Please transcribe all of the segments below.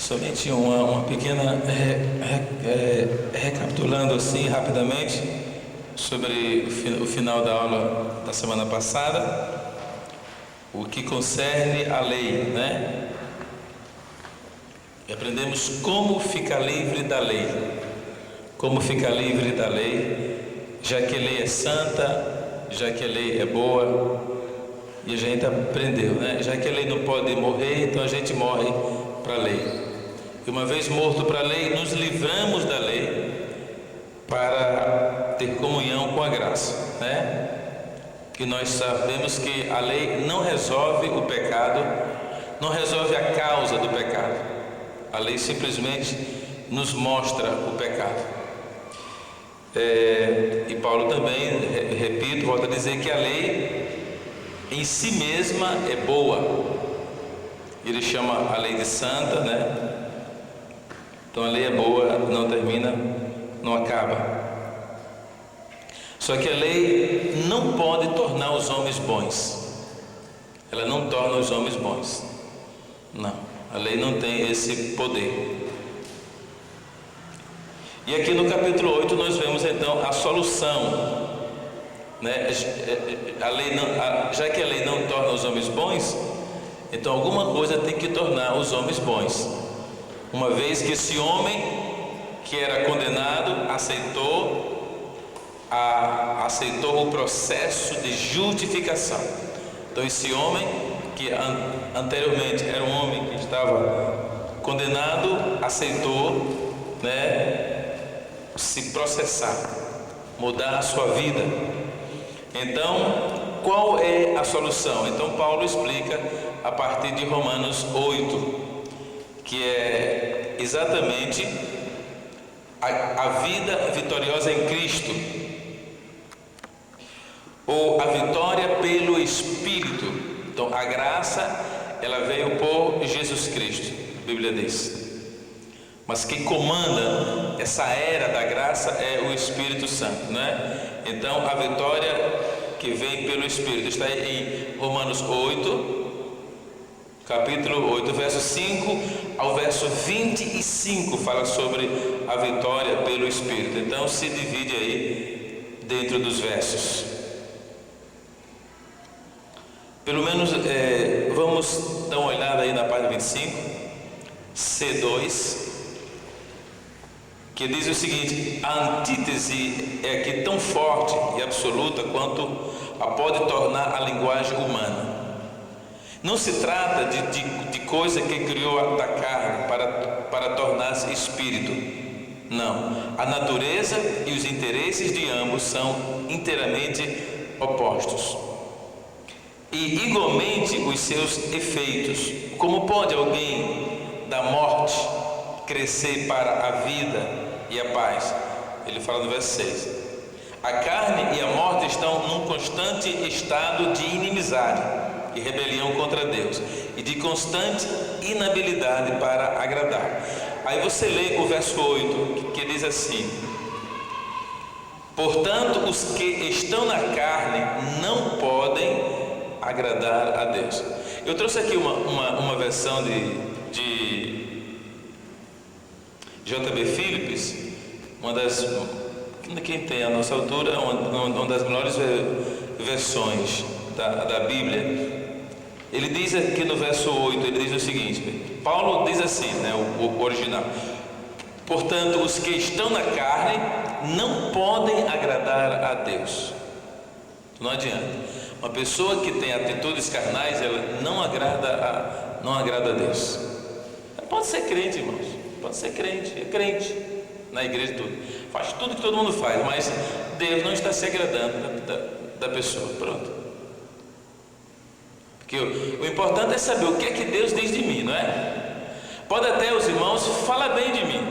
Somente uma pequena recapitulando assim rapidamente sobre o final da aula da semana passada, o que concerne a lei, né? E aprendemos como ficar livre da lei, como ficar livre da lei, já que a lei é santa, já que a lei é boa, e a gente aprendeu, né? Já que a lei não pode morrer, então a gente morre para a lei. E uma vez morto para a lei, nos livramos da lei para ter comunhão com a graça, né? Que nós sabemos que a lei não resolve o pecado, não resolve a causa do pecado. A lei simplesmente nos mostra o pecado. E Paulo também, repito, volta a dizer que a lei em si mesma é boa. Ele chama a lei de santa, né? Então a lei é boa, não termina, não acaba. Só que a lei não pode tornar os homens bons. Ela não torna os homens bons. Não, a lei não tem esse poder. E aqui no capítulo 8 nós vemos então a solução, né? A lei não, já que a lei não torna os homens bons, então alguma coisa tem que tornar os homens bons. Uma vez que esse homem que era condenado aceitou o processo de justificação. Então esse homem que anteriormente era um homem que estava condenado, aceitou, né, se processar, mudar a sua vida. Então, qual é a solução? Então Paulo explica a partir de Romanos 8, que é exatamente a vida vitoriosa em Cristo, ou a vitória pelo Espírito. Então a graça, ela veio por Jesus Cristo, a Bíblia diz. Mas quem comanda essa era da graça é o Espírito Santo, né? Então a vitória que vem pelo Espírito está em Romanos 8, capítulo 8, verso 5 ao verso 25, fala sobre a vitória pelo Espírito. Então se divide aí dentro dos versos. Pelo menos vamos dar uma olhada aí na página 25, C2, que diz o seguinte: a antítese é aqui tão forte e absoluta quanto a pode tornar a linguagem humana. Não se trata de coisa que criou da carne para tornar-se espírito. Não. A natureza e os interesses de ambos são inteiramente opostos. E igualmente os seus efeitos. Como pode alguém da morte crescer para a vida e a paz? Ele fala no verso 6. A carne e a morte estão num constante estado de inimizade e rebelião contra Deus, e de constante inabilidade para agradar. Aí você lê o verso 8, que diz assim: portanto, os que estão na carne não podem agradar a Deus. Eu trouxe aqui uma versão de J.B. Phillips, quem tem a nossa altura, uma das melhores versões da Bíblia. Ele diz aqui no verso 8, ele diz o seguinte, Paulo diz assim, né, o original: portanto, os que estão na carne não podem agradar a Deus. Não adianta. Uma pessoa que tem atitudes carnais, ela não agrada a Deus. Ela pode ser crente, irmãos, pode ser crente, é crente na igreja, tudo, faz tudo que todo mundo faz, mas Deus não está se agradando da pessoa. Pronto. Porque o importante é saber o que é que Deus diz de mim, não é? Pode até os irmãos falar bem de mim,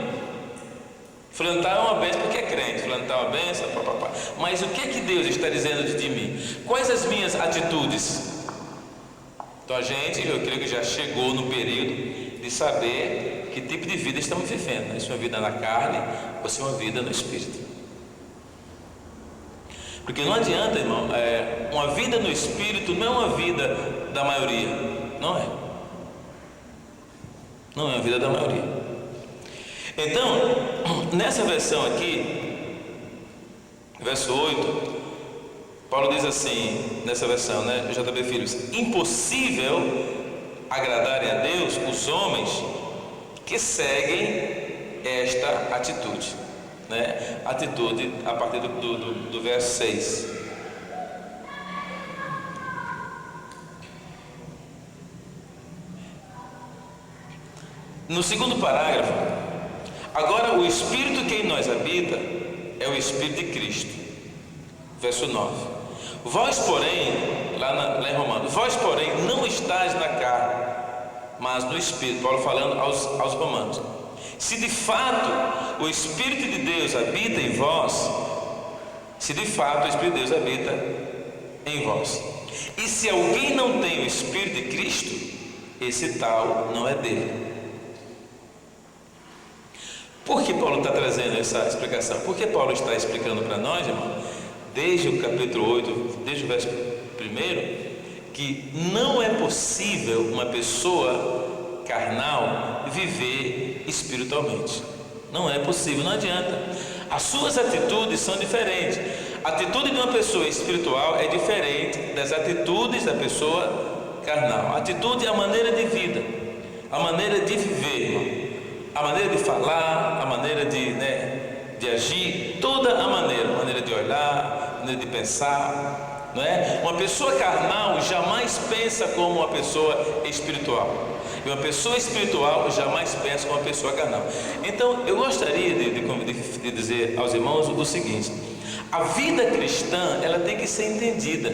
plantar é uma bênção porque é crente, plantar uma bênção, mas o que é que Deus está dizendo de mim? Quais as minhas atitudes? Então a gente, eu creio que já chegou no período de saber que tipo de vida estamos vivendo, né? Se é uma vida na carne ou se é uma vida no Espírito. Porque não adianta, irmão, uma vida no Espírito não é uma vida da maioria, não é. Não é a vida da maioria. Então, nessa versão aqui, verso 8, Paulo diz assim, nessa versão, né, JB Filhos: impossível agradarem a Deus os homens que seguem esta atitude, né? Atitude a partir do verso 6. No segundo parágrafo, agora o Espírito que em nós habita é o Espírito de Cristo. Verso 9. Vós, porém, lá em Romanos, vós, porém, não estáis na carne, mas no Espírito. Paulo falando aos romanos. Se de fato o Espírito de Deus habita em vós, se de fato o Espírito de Deus habita em vós. E se alguém não tem o Espírito de Cristo, esse tal não é dele. Por que Paulo está trazendo essa explicação? Porque Paulo está explicando para nós, irmão, desde o capítulo 8, desde o verso 1, que não é possível uma pessoa carnal viver espiritualmente. Não é possível, não adianta. As suas atitudes são diferentes. A atitude de uma pessoa espiritual é diferente das atitudes da pessoa carnal. A atitude é a maneira de vida, a maneira de viver, irmão. A maneira de falar, a maneira de agir, toda a maneira de olhar, a maneira de pensar, não é? Uma pessoa carnal jamais pensa como uma pessoa espiritual, e uma pessoa espiritual jamais pensa como uma pessoa carnal. Então eu gostaria de dizer aos irmãos o seguinte: a vida cristã, ela tem que ser entendida.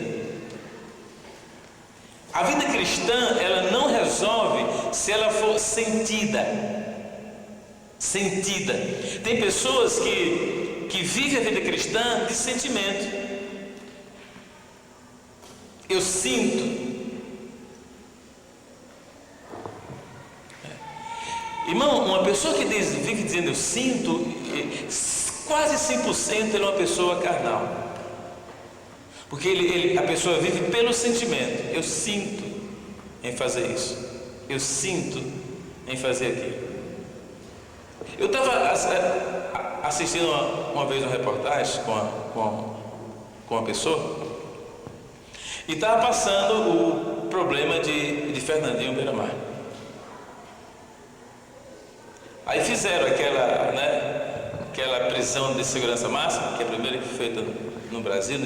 A vida cristã, ela não resolve se ela for sentida. Tem pessoas que vivem a vida cristã de sentimento. Eu sinto. Irmão, uma pessoa que vive dizendo eu sinto, quase 100% ele é uma pessoa carnal. Porque a pessoa vive pelo sentimento. Eu sinto em fazer isso. Eu sinto em fazer aquilo. Eu estava assistindo uma vez uma reportagem com uma pessoa e estava passando o problema de Fernandinho Beiramar. Aí fizeram aquela prisão de segurança máxima, que é a primeira que foi feita no Brasil,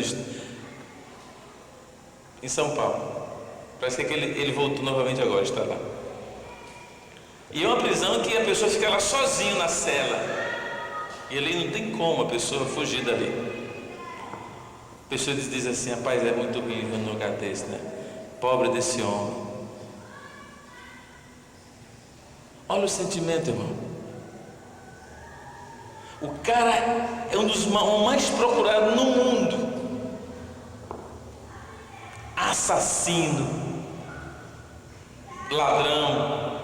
em São Paulo. Parece que ele voltou novamente agora, está lá. E é uma prisão que a pessoa fica lá sozinho na cela. E ali não tem como a pessoa fugir dali. A pessoa diz assim: rapaz, é muito horrível num lugar desse, né? Pobre desse homem. Olha o sentimento, irmão. O cara é um dos mais procurados no mundo. Assassino, ladrão,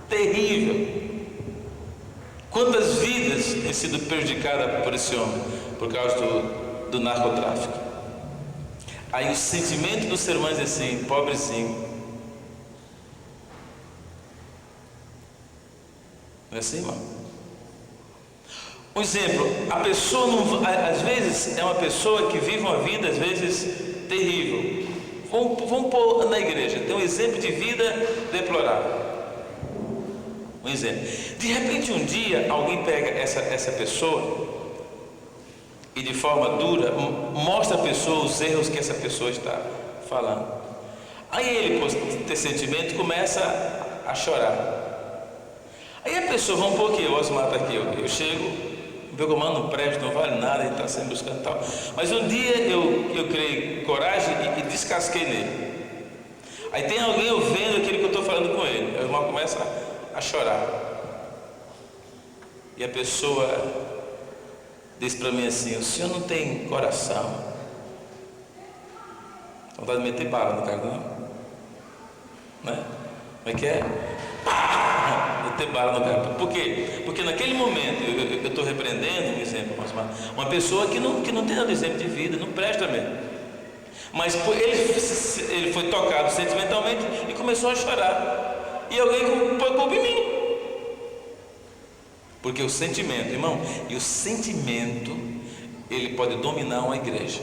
terrível. Quantas vidas têm sido prejudicadas por esse homem por causa do narcotráfico? Aí o sentimento do ser humano é assim: pobrezinho. Não é assim, irmão? Um exemplo: a pessoa às vezes é uma pessoa que vive uma vida às vezes terrível. Vamos pôr na igreja, tem um exemplo de vida deplorável. Um exemplo. De repente um dia alguém pega essa pessoa e de forma dura mostra à pessoa os erros que essa pessoa está falando. Aí ele, por ter sentimento, começa a chorar. Aí a pessoa, vamos pôr aqui, o Osmar está aqui, eu chego, meu comando não presta, não vale nada, ele está sempre buscando tal. Mas um dia eu criei coragem e descasquei nele. Aí tem alguém ouvindo aquilo que eu estou falando com ele. Aí o irmão começa a chorar. E a pessoa diz para mim assim: o senhor não tem coração. Vontade de meter bala no cara, não? Né? Como é que é? Meter bala no cara. Por quê? Porque naquele momento eu estou repreendendo, um exemplo, uma pessoa que não tem nada de exemplo de vida, não presta mesmo. Mas ele foi tocado sentimentalmente e começou a chorar. e alguém põe culpa em mim. Porque o sentimento, irmão, e o sentimento, ele pode dominar uma igreja.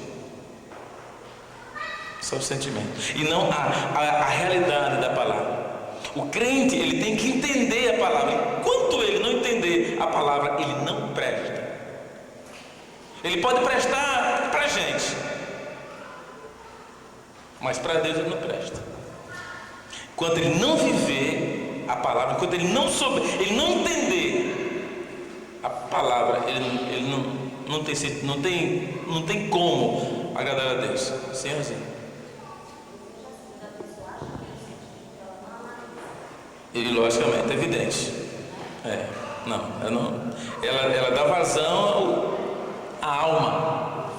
Só o sentimento, e não a realidade da palavra. O crente, ele tem que entender a palavra. Enquanto ele não entender a palavra, ele não presta. Ele pode prestar para a gente, mas para Deus ele não presta. Enquanto ele não viver a palavra, enquanto ele não souber, ele não entender a palavra, ele não tem como agradar a Deus. Senhorzinho. E logicamente é evidente. Ela dá vazão à alma.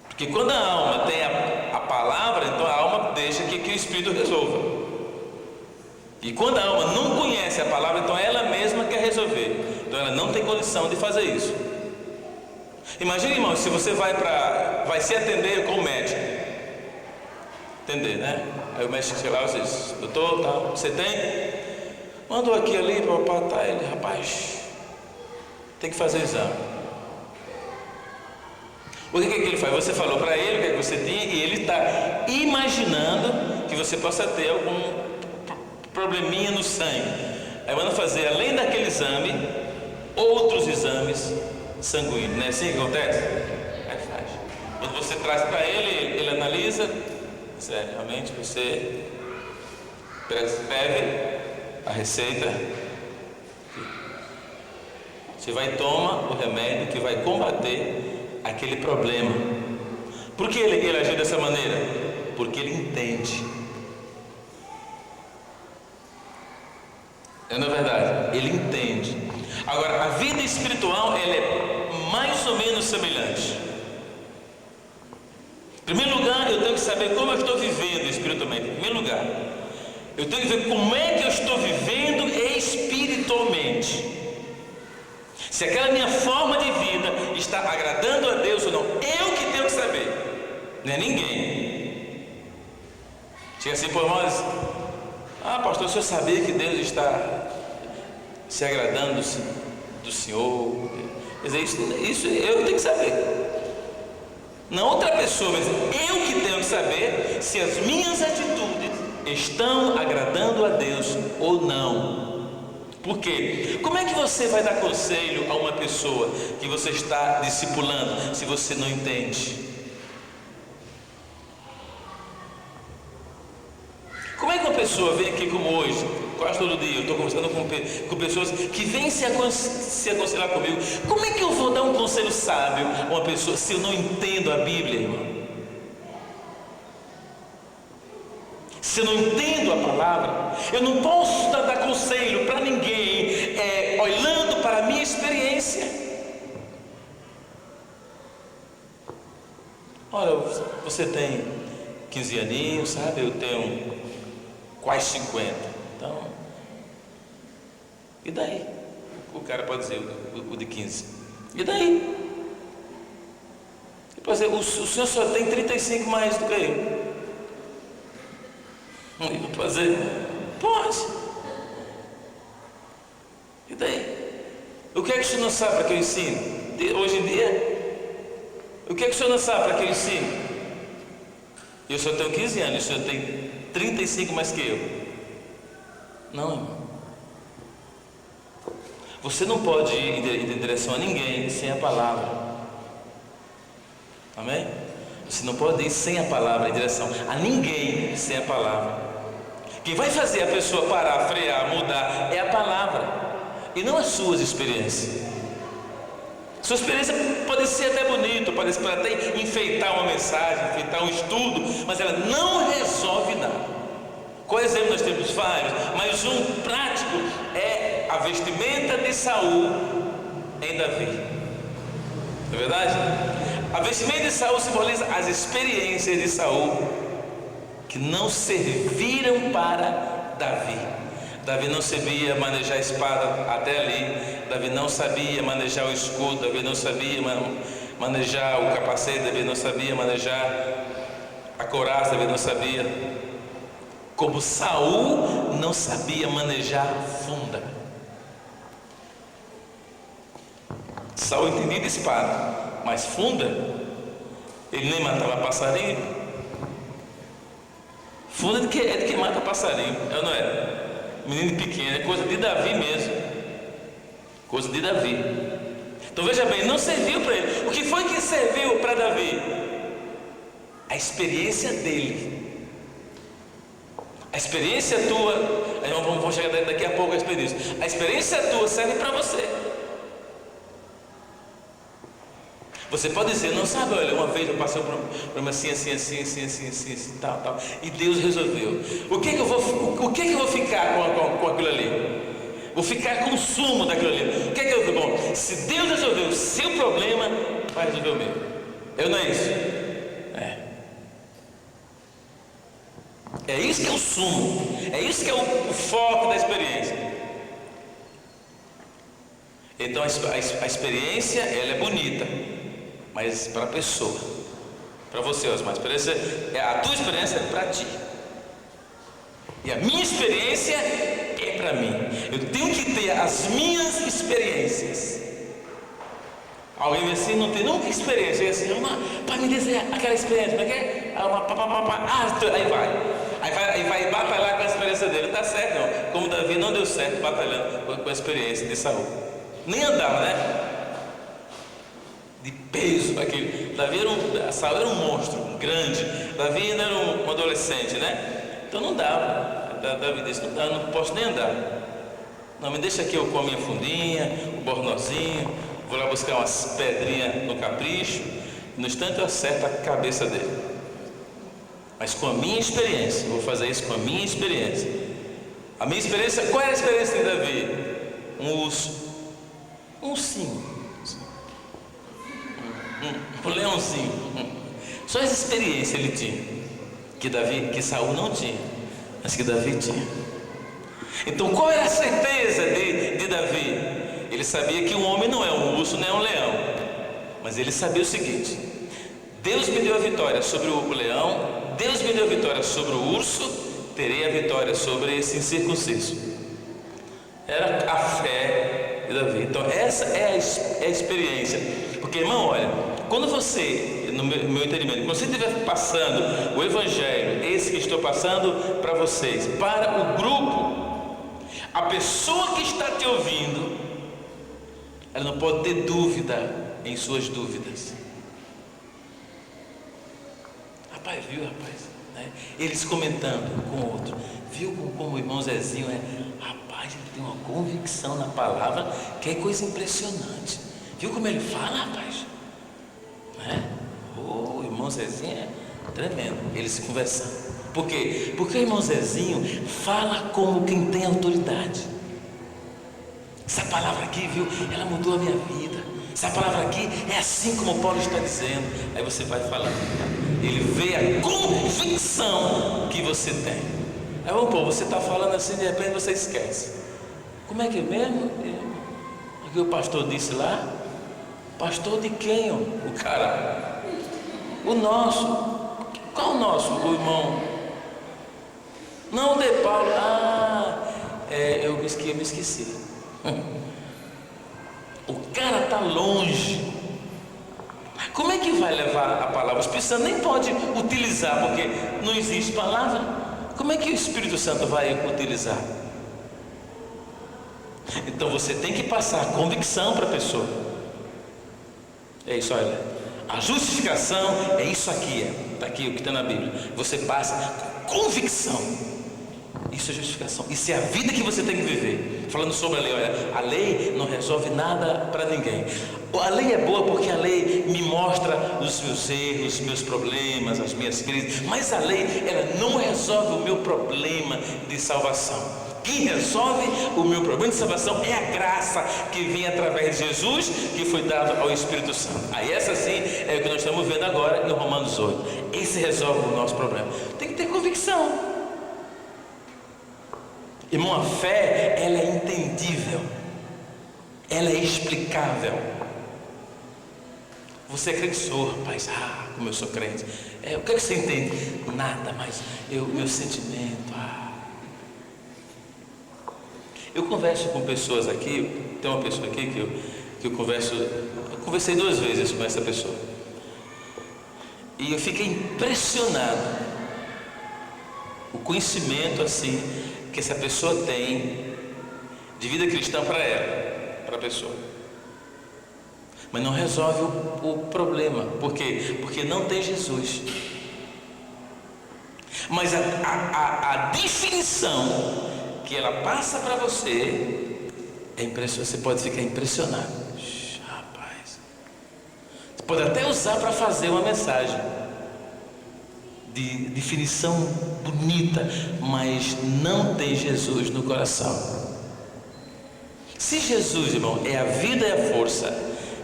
Porque quando a alma tem a palavra, então a alma deixa que o Espírito resolva. E quando a alma não conhece a palavra, então ela mesma quer resolver. Então ela não tem condição de fazer isso. Imagine, irmão, se você vai se atender com o médico. Entender, né? Aí o médico chega lá e diz: doutor, tá, você tem? Mandou aqui ali para tá ele, rapaz, tem que fazer exame. O que ele faz? Você falou para ele o que você tinha e ele está imaginando que você possa ter algum probleminha no sangue. Aí manda fazer, além daquele exame, outros exames sanguíneos. Não é assim que acontece? Aí faz. Quando você traz para ele, ele analisa. Realmente você prescreve a receita. Você vai tomar o remédio que vai combater aquele problema. Por que ele agiu dessa maneira? Porque ele entende. Não é verdade? Ele entende. Agora, a vida espiritual, ela é mais ou menos semelhante. Em primeiro lugar, eu tenho que saber como eu estou vivendo espiritualmente. Em primeiro lugar, eu tenho que ver como é que eu estou vivendo espiritualmente. Se aquela minha forma de vida está agradando a Deus ou não. Eu que tenho que saber, não é ninguém. Chega assim, pô, irmãos: ah, pastor, o senhor sabia que Deus está se agradando do Senhor? Quer dizer, isso eu tenho que saber. Não outra pessoa, mas eu que tenho que saber se as minhas atitudes estão agradando a Deus ou não. Por quê? Como é que você vai dar conselho a uma pessoa que você está discipulando se você não entende? Como é que uma pessoa vem aqui como hoje, quase todo dia, eu estou conversando com pessoas que vêm se aconselhar comigo. Como é que eu vou dar um conselho sábio a uma pessoa se eu não entendo a Bíblia, irmão? Se eu não entendo a palavra, eu não posso dar conselho para ninguém olhando para a minha experiência. Olha, você tem 15 aninhos, sabe? Eu tenho quase 50. Então, e daí? O cara pode dizer, o de 15. E daí? Ele pode dizer, o senhor só tem 35 mais do que eu. Ele pode dizer, pode. E daí? O que é que o senhor não sabe para que eu ensine? Hoje em dia? O que é que o senhor não sabe para que eu ensine? Eu só tenho 15 anos, o senhor tem 35 mais que eu. Não, irmão. Você não pode ir em direção a ninguém sem a palavra. Amém? Você não pode ir sem a palavra em direção a ninguém sem a palavra. Quem vai fazer a pessoa parar, frear, mudar é a palavra e não as suas experiências. Sua experiência pode ser até bonita, pode até enfeitar uma mensagem, enfeitar um estudo, mas ela não resolve nada. Qual exemplo nós temos vários, mas um prático é a vestimenta de Saul em Davi. Não é verdade? A vestimenta de Saul simboliza as experiências de Saul que não serviram para Davi. Davi não sabia manejar a espada até ali. Davi não sabia manejar o escudo. Davi não sabia manejar o capacete. Davi não sabia manejar a couraça. Davi não sabia. como Saul não sabia manejar funda. Saul entendia de espada, mas funda, ele nem matava passarinho. Funda é de quem mata passarinho, não é? Menino pequeno, é coisa de Davi mesmo. Coisa de Davi. Então veja bem, não serviu para ele. O que foi que serviu para Davi? A experiência dele. A experiência tua, vamos chegar daqui a pouco a experiência. A experiência tua serve para você. Você pode dizer, não sabe, olha, uma vez eu passei por um problema assim, tal, e Deus resolveu. O que que eu vou ficar com aquilo ali? Vou ficar com o sumo daquilo ali. O que é que eu vou? Bom, se Deus resolveu o seu problema, vai resolver o meu. Não é isso? É isso que é o sumo. É isso que é o foco da experiência. Então a experiência, ela é bonita, mas para a pessoa. Para você, Osmar, a tua experiência é para ti. E a minha experiência é para mim. Eu tenho que ter as minhas experiências. Alguém assim não tem nunca experiência. Assim, para me dizer aquela experiência, como é que é? Aí vai batalhar com a experiência dele. Não dá certo não. Como Davi não deu certo batalhando com a experiência de Saul. Nem andava, né? De peso aquele. Saul era um monstro, um grande. Davi ainda era um adolescente, né? Então não dava. Davi disse, não posso nem andar. Não, me deixa aqui eu com a minha fundinha, o bornozinho, vou lá buscar umas pedrinhas no capricho. No instante eu acerto a cabeça dele. Mas com a minha experiência, vou fazer isso com a minha experiência. A minha experiência, qual era a experiência de Davi? Um urso, um ursinho, um leãozinho. Só essa experiência ele tinha, que Saul não tinha, mas que Davi tinha. Então qual era a certeza de Davi? Ele sabia que um homem não é um urso nem é um leão, mas ele sabia o seguinte: Deus me deu a vitória sobre o leão, Deus me deu a vitória sobre o urso, terei a vitória sobre esse incircunciso. Era a fé de Davi. Então essa é a experiência. Porque, irmão, olha, quando você, no meu entendimento, quando você estiver passando o evangelho, esse que estou passando para vocês, para o grupo, a pessoa que está te ouvindo, ela não pode ter dúvida em suas dúvidas. Rapaz, viu, rapaz? Né? Eles comentando com o outro, viu como o irmão Zezinho rapaz, ele tem uma convicção na palavra que é coisa impressionante. Viu como ele fala, rapaz? Né? O irmão Zezinho é tremendo. Eles se conversando. Por quê? Porque o irmão Zezinho fala como quem tem autoridade. Essa palavra aqui, viu? Ela mudou a minha vida. Essa palavra aqui é assim como Paulo está dizendo. Aí você vai falando. Ele vê a convicção que você tem. Aí você está falando assim, de repente você esquece. Como é que é mesmo? O que o pastor disse lá? Pastor de quem? O cara? O nosso. Qual o nosso? O irmão? Não, o de Paulo. Eu me esqueci. O cara está longe. Como é que vai levar a palavra? O Espírito Santo nem pode utilizar, porque não existe palavra. Como é que o Espírito Santo vai utilizar? Então você tem que passar a convicção para a pessoa. É isso, olha. A justificação é isso aqui, está aqui o que está na Bíblia. Você passa com convicção. Isso é justificação. Isso é a vida que você tem que viver. Falando sobre a lei, olha, a lei não resolve nada para ninguém. A lei é boa porque a lei me mostra os meus erros, os meus problemas, as minhas crises. Mas a lei, ela não resolve o meu problema de salvação. Quem resolve o meu problema de salvação é a graça que vem através de Jesus, que foi dado ao Espírito Santo. Aí essa sim é o que nós estamos vendo agora em Romanos 8. Esse resolve o nosso problema. Tem que ter convicção. Irmão, a fé, ela é entendível, ela é explicável. Você é crente? Sou, rapaz. Como eu sou crente. O que é que você entende? Nada, mas meu sentimento. Eu converso com pessoas aqui. Tem uma pessoa aqui que eu converso. Eu conversei 2 vezes com essa pessoa. E eu fiquei impressionado. O conhecimento assim que essa pessoa tem de vida cristã para ela, para a pessoa. Mas não resolve o problema. Por quê? Porque não tem Jesus. Mas a definição que ela passa para você é impressionante. Você pode ficar impressionado. Rapaz, você pode até usar para fazer uma mensagem de definição bonita, mas não tem Jesus no coração. Se Jesus, irmão, é a vida e a força,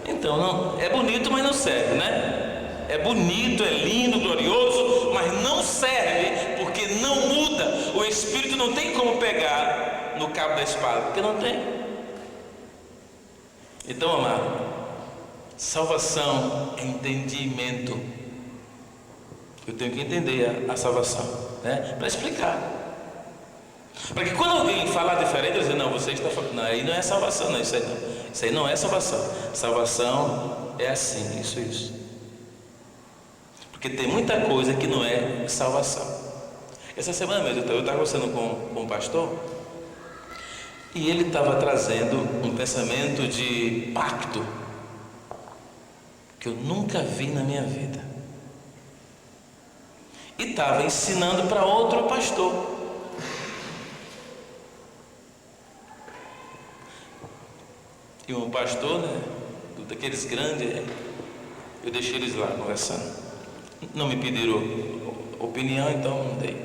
então não é bonito, mas não serve, né? É bonito, é lindo, glorioso, mas não serve, porque não muda. O Espírito não tem como pegar no cabo da espada, porque não tem. Então, amado, salvação é entendimento. Eu tenho que entender a salvação, né? Para explicar. Para que quando alguém falar diferente, eu dizer, não, você está falando, não, aí não é salvação, não, isso aí não. Isso aí não é salvação. Salvação é assim, isso. Porque tem muita coisa que não é salvação. Essa semana mesmo eu estava conversando com um pastor, e ele estava trazendo um pensamento de pacto que eu nunca vi na minha vida. E estava ensinando para outro pastor. E um pastor, né, daqueles grandes, eu deixei eles lá conversando. Não me pediram opinião, então não dei.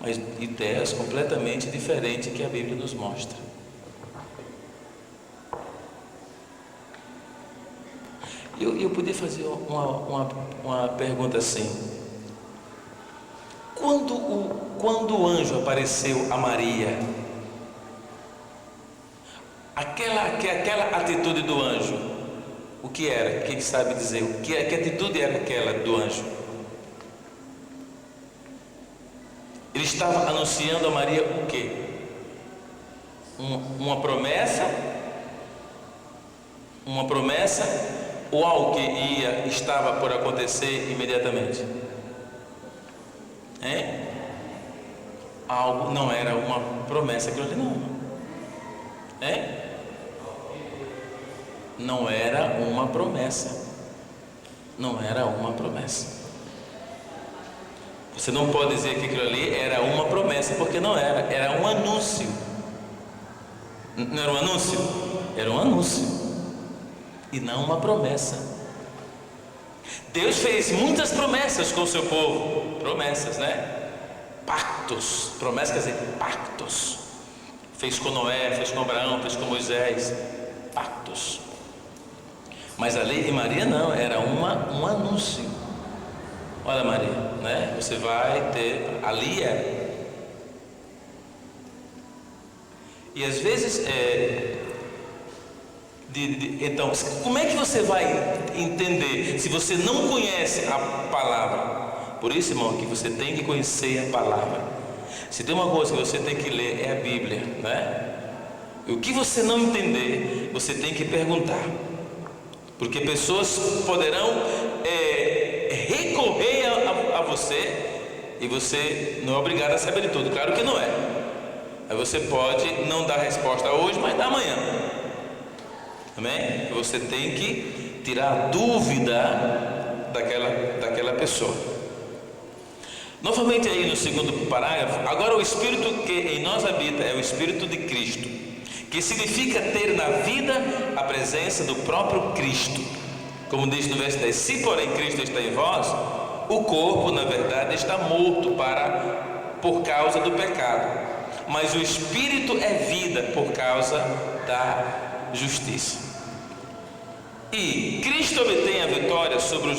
Mas ideias completamente diferentes que a Bíblia nos mostra. Eu podia fazer uma pergunta assim. Quando o anjo apareceu a Maria, aquela atitude do anjo, o que era? Quem sabe dizer? Que atitude era aquela do anjo? Ele estava anunciando a Maria o quê? Uma promessa? Uma promessa? Ou algo que estava por acontecer imediatamente? Algo, não era uma promessa, aquilo ali não. Não era uma promessa. Não era uma promessa. Você não pode dizer que aquilo ali era uma promessa, porque não era. Era um anúncio. Não era um anúncio? Era um anúncio. E não uma promessa. Deus fez muitas promessas com o seu povo. Promessas, né? Pactos. Promessas quer dizer pactos. Fez com Noé, fez com Abraão, fez com Moisés. Pactos. Mas a lei de Maria não, era um anúncio. Olha, Maria, né? Você vai ter, ali é. E às vezes então, como é que você vai entender se você não conhece a palavra? Por isso, irmão, que você tem que conhecer a palavra. Se tem uma coisa que você tem que ler, é a Bíblia, né? E o que você não entender, você tem que perguntar. Porque pessoas poderão recorrer a você, e você não é obrigado a saber de tudo, claro que não é. Aí você pode não dar resposta hoje, mas dá amanhã. Amém? Você tem que tirar a dúvida daquela pessoa. Novamente aí no segundo parágrafo, agora o Espírito que em nós habita é o Espírito de Cristo, que significa ter na vida a presença do próprio Cristo. Como diz no verso 10, se porém Cristo está em vós, o corpo na verdade está morto por causa do pecado, mas o Espírito é vida por causa da justiça. E Cristo obtém a vitória sobre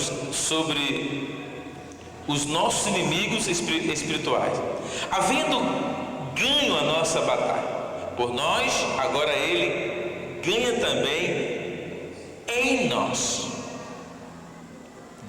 os nossos inimigos espirituais, havendo ganho a nossa batalha por nós, agora Ele ganha também em nós.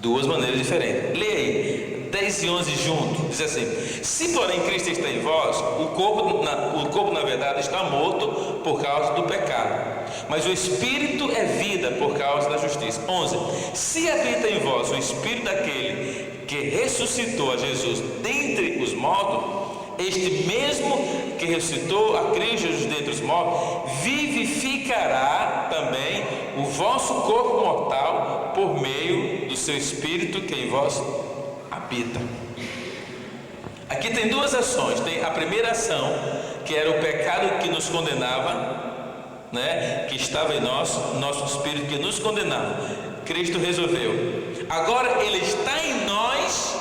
Duas maneiras diferentes. Leia aí, 10 e 11 juntos. Diz assim: se porém Cristo está em vós, o corpo na verdade está morto por causa do pecado, mas o Espírito é vida por causa da justiça. 11. Se habita em vós o Espírito daquele que ressuscitou a Jesus dentre os mortos, este mesmo que ressuscitou a Cristo Jesus dentre os mortos, vivificará também o vosso corpo mortal por meio do seu Espírito que em vós habita. Aqui tem duas ações. Tem a primeira ação, que era o pecado que nos condenava, né? Que estava em nós, nosso espírito que nos condenava. Cristo resolveu. Agora Ele está em nós,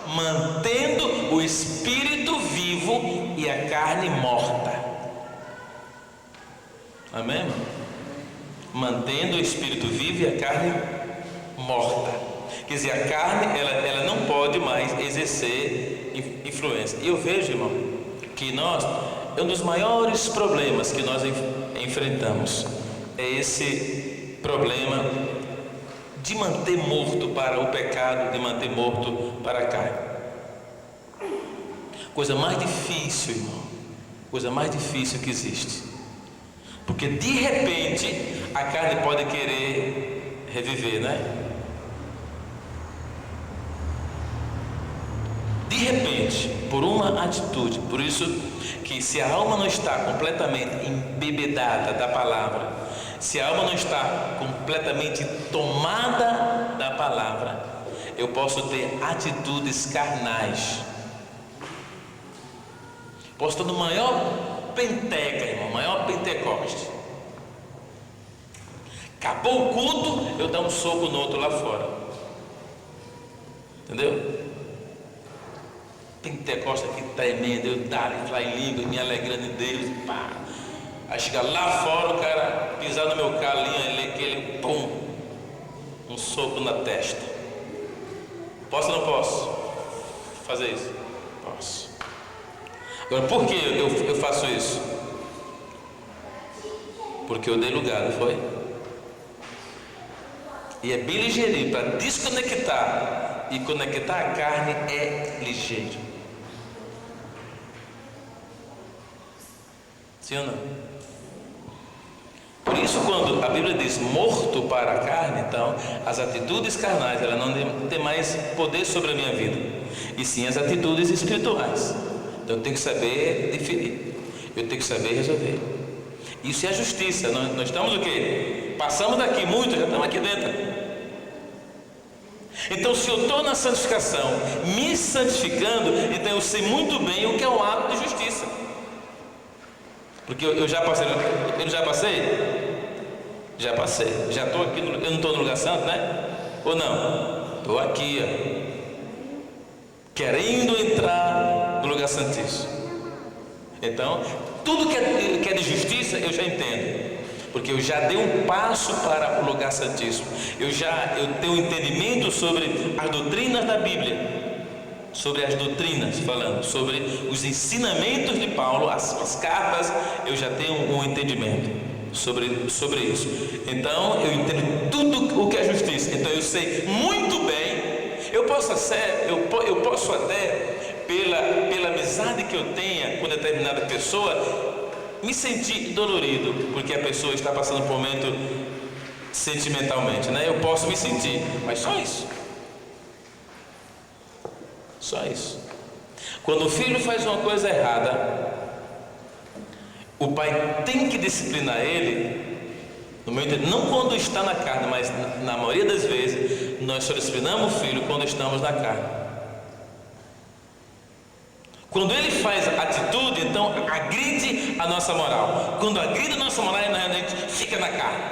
mantendo o espírito vivo e a carne morta. Amém, irmão? Mantendo o espírito vivo e a carne morta. Quer dizer, a carne ela não pode mais exercer influência. E eu vejo, irmão, que um dos maiores problemas que nós enfrentamos é esse problema de manter morto para o pecado, de manter morto para a carne. Coisa mais difícil, irmão, coisa mais difícil que existe, porque de repente a carne pode querer reviver, né? De repente, por uma atitude. Por isso que se a alma não está completamente embebedada da palavra, se a alma não está completamente tomada da palavra, eu posso ter atitudes carnais. Posso estar no maior penteca, irmão, maior pentecoste. Acabou o culto, eu dou um soco no outro lá fora. Entendeu? Pentecoste aqui tremendo, eu falar em língua, me alegrando em Deus, pá. Aí chega lá fora, o cara pisar no meu calinho, aquele pum, um soco na testa. Posso ou não posso fazer isso? Posso. Agora, por que eu faço isso? Porque eu dei lugar, não foi? E é bem ligeirinho, para desconectar e conectar a carne é ligeiro. Sim ou não? Por isso, quando a Bíblia diz morto para a carne, então as atitudes carnais elas não têm mais poder sobre a minha vida, e sim as atitudes espirituais. Então eu tenho que saber definir, eu tenho que saber resolver. Isso é a justiça. Nós estamos o quê? Passamos daqui muito, já estamos aqui dentro. Então, se eu estou na santificação, me santificando, então eu sei muito bem o que é o ato de justiça. Porque eu já passei, eu já passei? Já passei, já estou aqui, eu não estou no lugar santo, né? Ou não? Estou aqui, ó, querendo entrar no lugar santíssimo. Então, tudo que é de justiça, eu já entendo. Porque eu já dei um passo para o lugar santíssimo. Eu tenho um entendimento sobre as doutrinas da Bíblia. Sobre as doutrinas, falando sobre os ensinamentos de Paulo, as cartas, eu já tenho um entendimento sobre isso. Então eu entendo tudo o que é justiça. Então eu sei muito bem. Eu posso até pela amizade que eu tenha com determinada pessoa, me sentir dolorido porque a pessoa está passando por um momento sentimentalmente, né? Eu posso me sentir, mas só isso. Só isso. Quando o filho faz uma coisa errada, o pai tem que disciplinar ele, no meu entender, não quando está na carne, mas na maioria das vezes nós só disciplinamos o filho quando estamos na carne. Quando ele faz atitude, então agride a nossa moral. Quando agride a nossa moral, a gente fica na carne.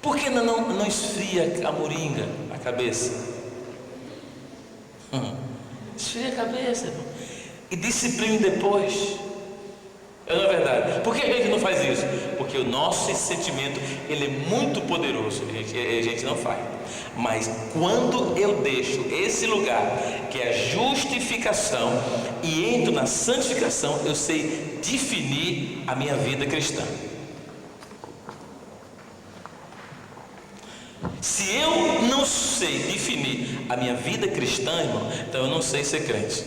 Por que não esfria a moringa, a cabeça? Esfria a cabeça, irmão, e discipline depois. Não é verdade? Por que a gente não faz isso? Porque o nosso sentimento ele é muito poderoso, a gente não faz. Mas quando eu deixo esse lugar que é a justificação e entro na santificação, eu sei definir a minha vida cristã. Se eu não sei definir a minha vida cristã, irmão, então eu não sei ser crente.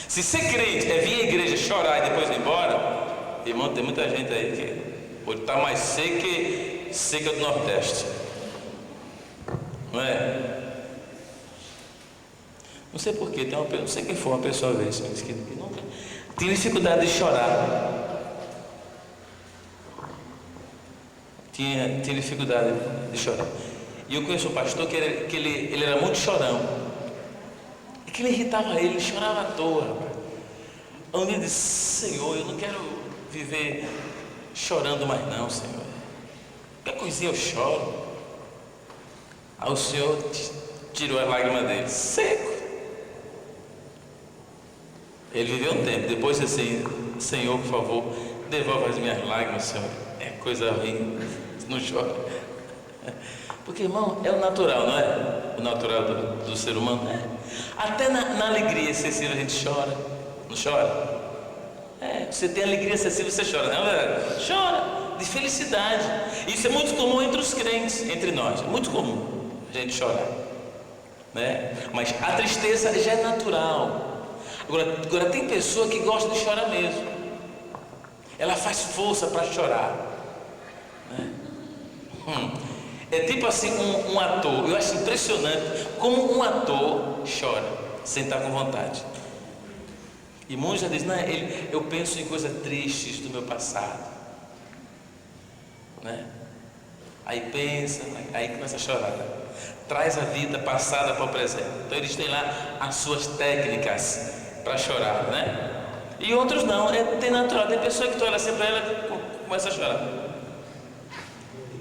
Se ser crente é vir à igreja chorar e depois ir embora, irmão, tem muita gente aí que pode estar mais seca do Nordeste, não é? Não sei porquê, não sei quem foi uma pessoa vez que nunca tem dificuldade de chorar. Tinha dificuldade de chorar. E eu conheço um pastor que ele era muito chorão. E que ele irritava ele chorava à toa, rapaz. Um dia disse: Senhor, eu não quero viver chorando mais não, Senhor. Qualquer coisinha eu choro. Aí o Senhor tirou a lágrima dele, seco. Ele viveu um tempo, depois assim: Senhor, por favor, devolva as minhas lágrimas, Senhor. É coisa ruim, não chora. Porque, irmão, é o natural, não é? O natural do ser humano, é. Até na alegria excessiva a gente chora, não chora? Você tem alegria excessiva, você chora, não é verdade? Chora, de felicidade. Isso é muito comum entre os crentes, entre nós, é muito comum a gente chorar, né? Mas a tristeza já é natural. Agora tem pessoa que gosta de chorar mesmo. Ela faz força para chorar, né? É tipo assim um ator. Eu acho impressionante como um ator chora sem estar com vontade. E muitos já dizem: não, eu penso em coisas tristes do meu passado, né? Aí pensa, aí começa a chorar, né? Traz a vida passada para o presente. Então eles têm lá as suas técnicas para chorar, né? E outros não, tem natural. Tem pessoa que tu olha assim para ela e começa a chorar.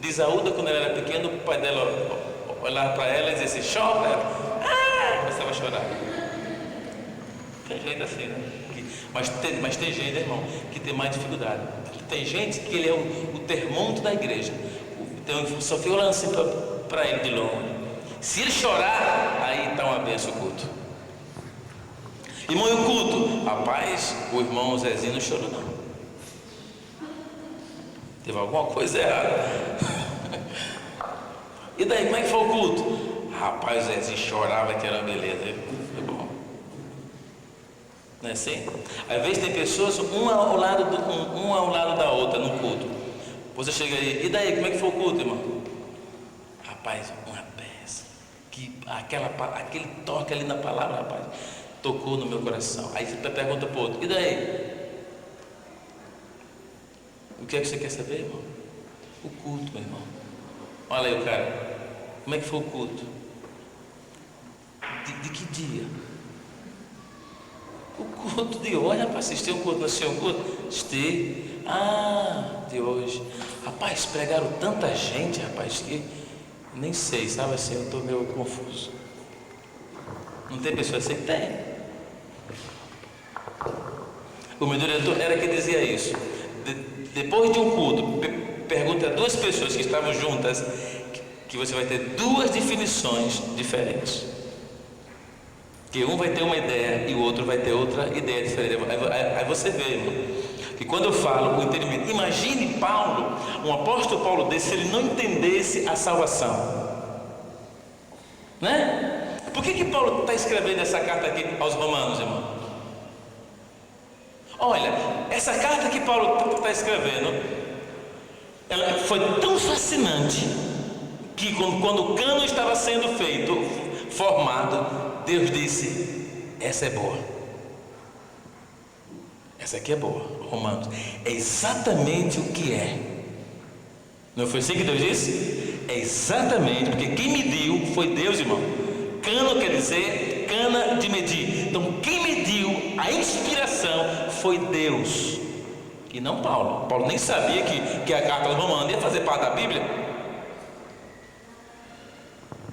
Isaúda, quando ela era pequena, o pai dela olhava para ela e dizia assim: chora. Começava a chorar. Tem gente assim, né? Mas tem gente, irmão, que tem mais dificuldade. Tem gente que ele é o termômetro da igreja. Então só fica olhando assim para ele de longe. Se ele chorar, aí está uma benção o culto. Irmão, e o culto? Rapaz, o irmão Zezinho não chorou não. Teve alguma coisa errada. E daí, como é que foi o culto? Rapaz, o Zezinho chorava que era uma beleza. Foi bom. Não é assim? Às vezes tem pessoas uma ao lado da outra no culto. Você chega aí: e daí, como é que foi o culto, irmão? Rapaz, uma peça. Aquele toque ali na palavra, rapaz, tocou no meu coração. Aí você pergunta para o outro: e daí? O que é que você quer saber, irmão? O culto, meu irmão. Olha aí o cara. Como é que foi o culto? De que dia? O culto de hoje. Rapaz, assistiu um culto, não assistiu um culto? Assisti. De hoje. Rapaz, pregaram tanta gente, rapaz, que nem sei, sabe assim, eu estou meio confuso. Não tem pessoa assim? Tem. O meu diretor era que dizia isso. Depois de um culto, pergunta a duas pessoas que estavam juntas, que você vai ter duas definições diferentes. Que um vai ter uma ideia e o outro vai ter outra ideia diferente. Aí você vê, irmão, que quando eu falo o entendimento, imagine Paulo, um apóstolo Paulo desse, se ele não entendesse a salvação, né? Por que Paulo está escrevendo essa carta aqui aos Romanos, irmão? Olha, essa carta que Paulo está escrevendo, ela foi tão fascinante que quando o cano estava sendo feito, formado, Deus disse: essa é boa, essa aqui é boa. Romanos, é exatamente o que é. Não foi assim que Deus disse? É exatamente, porque quem mediu foi Deus, irmão. Cano quer dizer cana de medir. Então quem mediu a inspiração foi Deus, e não Paulo. Paulo nem sabia que a carta aos Romanos ia fazer parte da Bíblia,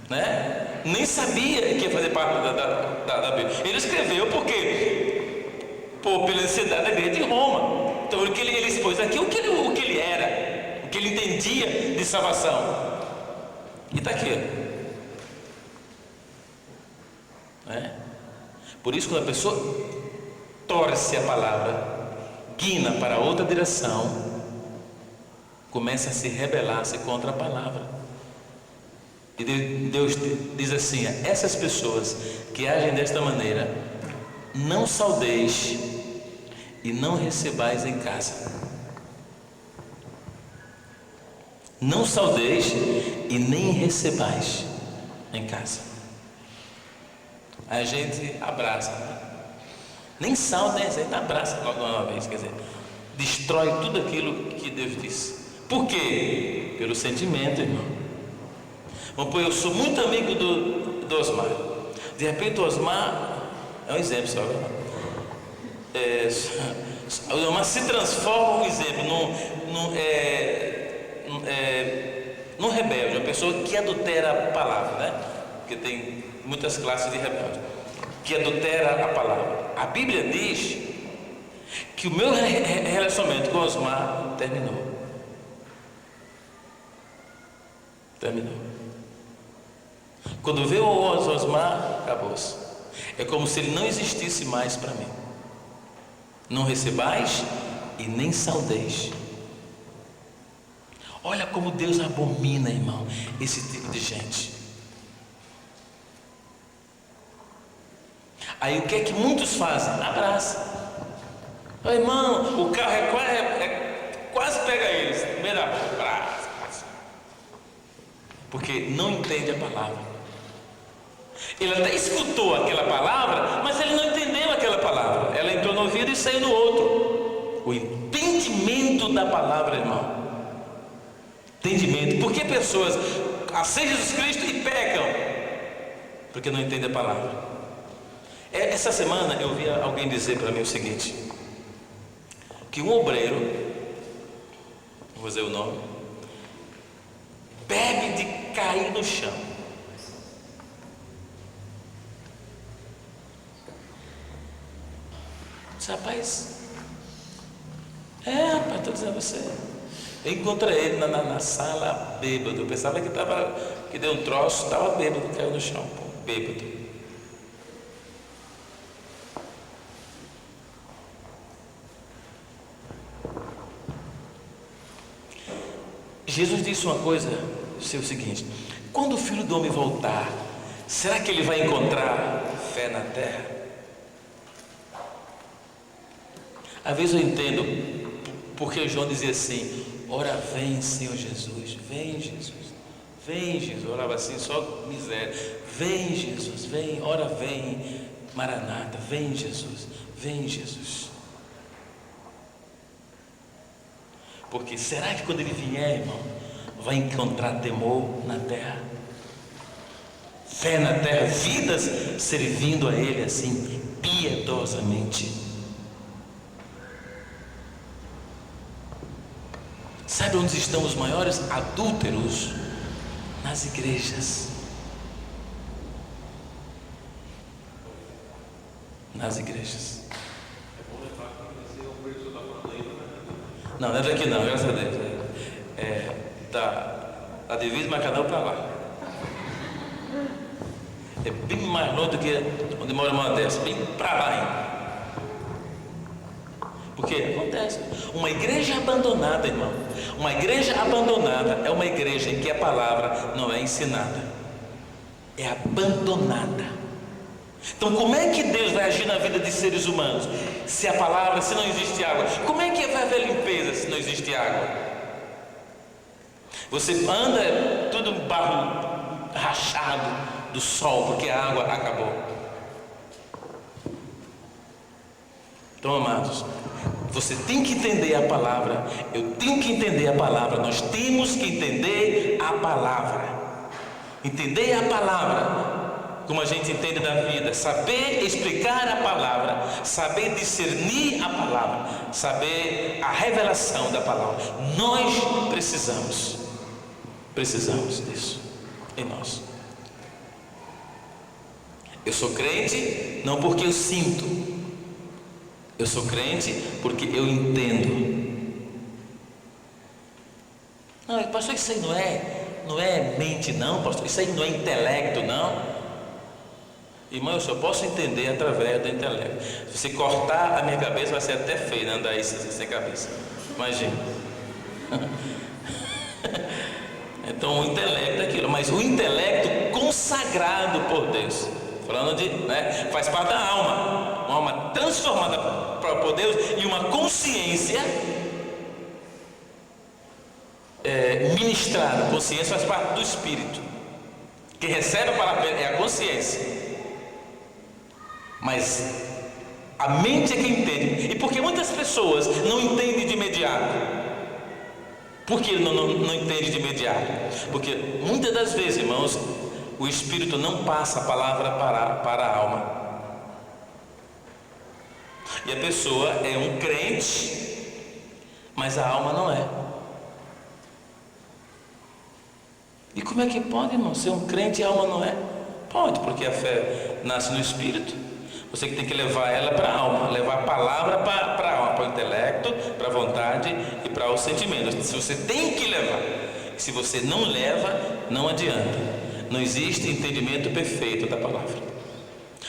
né? Nem sabia que ia fazer parte da Bíblia. Ele escreveu pela necessidade da igreja de Roma. Então ele expôs aqui o que ele era, o que ele entendia de salvação. E está aqui, né? Por isso, quando a pessoa torce a palavra, guina para outra direção, começa a se rebelar-se contra a palavra. E Deus diz assim: essas pessoas que agem desta maneira, não saudeis e não recebais em casa. Não saudeis e nem recebais em casa. A gente abraça, né? Nem sauda, a gente abraça logo uma vez, quer dizer, destrói tudo aquilo que Deus disse. Por quê? Pelo sentimento, irmão. Vamos pôr, eu sou muito amigo do Osmar. De repente o Osmar é um exemplo só, o Osmar se transforma, um exemplo, num rebelde, uma pessoa que adultera a palavra, né? Porque tem muitas classes de rebelde que adultera a palavra. A Bíblia diz que o meu relacionamento com Osmar terminou. Quando veio o Osmar, acabou-se. É como se ele não existisse mais para mim. Não recebais e nem saudeis. Olha como Deus abomina, irmão, esse tipo de gente. Aí o que é que muitos fazem? Abraça. Oh, irmão, o carro quase pega eles. Primeira abraça. Porque não entende a palavra. Ele até escutou aquela palavra, mas ele não entendeu aquela palavra. Ela entrou no ouvido e saiu no outro. O entendimento da palavra, irmão. Entendimento. Por que pessoas aceitam Jesus Cristo e pecam? Porque não entendem a palavra. Essa semana eu vi alguém dizer para mim o seguinte: que um obreiro, não vou dizer o nome, bebe de cair no chão. Rapaz, rapaz, estou dizendo a você. Eu encontrei ele na sala bêbado. Eu pensava que deu um troço, estava bêbado, caiu no chão, bêbado. Jesus disse uma coisa, o seguinte: quando o Filho do Homem voltar, será que ele vai encontrar fé na terra? Às vezes eu entendo porque João dizia assim: ora vem, Senhor Jesus, vem Jesus, vem Jesus. Orava assim, só miséria. Vem Jesus, vem, ora vem, Maranata, vem Jesus, vem Jesus. Porque será que quando ele vier, irmão, vai encontrar temor na terra? Fé na terra, vidas servindo a ele assim, piedosamente. Sabe onde estão os maiores adúlteros? Nas igrejas. Nas igrejas. Não, não é daqui não, graças a Deus. Da Divisa Macanão para lá. É bem mais longe do que onde mora uma dessa, bem para lá ainda. Porque acontece, uma igreja abandonada, irmão, uma igreja abandonada é uma igreja em que a palavra não é ensinada, é abandonada. Então como é que Deus vai agir na vida de seres humanos? Se a palavra, se não existe água, como é que vai haver limpeza se não existe água? Você anda tudo barro rachado do sol, porque a água acabou. Então, amados, você tem que entender a palavra, eu tenho que entender a palavra, nós temos que entender a palavra. Entender a palavra, como a gente entende da vida, saber explicar a palavra, saber discernir a palavra, saber a revelação da palavra. Nós precisamos disso em nós. Eu sou crente não porque eu sinto, eu sou crente porque eu entendo. Não, pastor, isso aí não é mente não, pastor, isso aí não é intelecto não. Irmão, eu só posso entender através do intelecto. Se você cortar a minha cabeça, vai ser até feio, né? Andar isso sem cabeça. Imagina. Então o intelecto é aquilo, mas o intelecto consagrado por Deus, falando de, né, faz parte da alma, uma alma transformada por Deus e uma consciência ministrada. Consciência faz parte do espírito. Quem recebe a palavra é a consciência, mas a mente é quem entende. E porque muitas pessoas não entendem de imediato? Por que não entende de imediato? Porque muitas das vezes, irmãos, o Espírito não passa a palavra para a alma. E a pessoa é um crente, mas a alma não é. E como é que pode, irmão, ser um crente e a alma não é? Pode, porque a fé nasce no Espírito. Você que tem que levar ela para a alma, levar a palavra para a alma, para o intelecto, para a vontade e para os sentimentos. Se você tem que levar, se você não leva, não adianta. Não existe entendimento perfeito da palavra.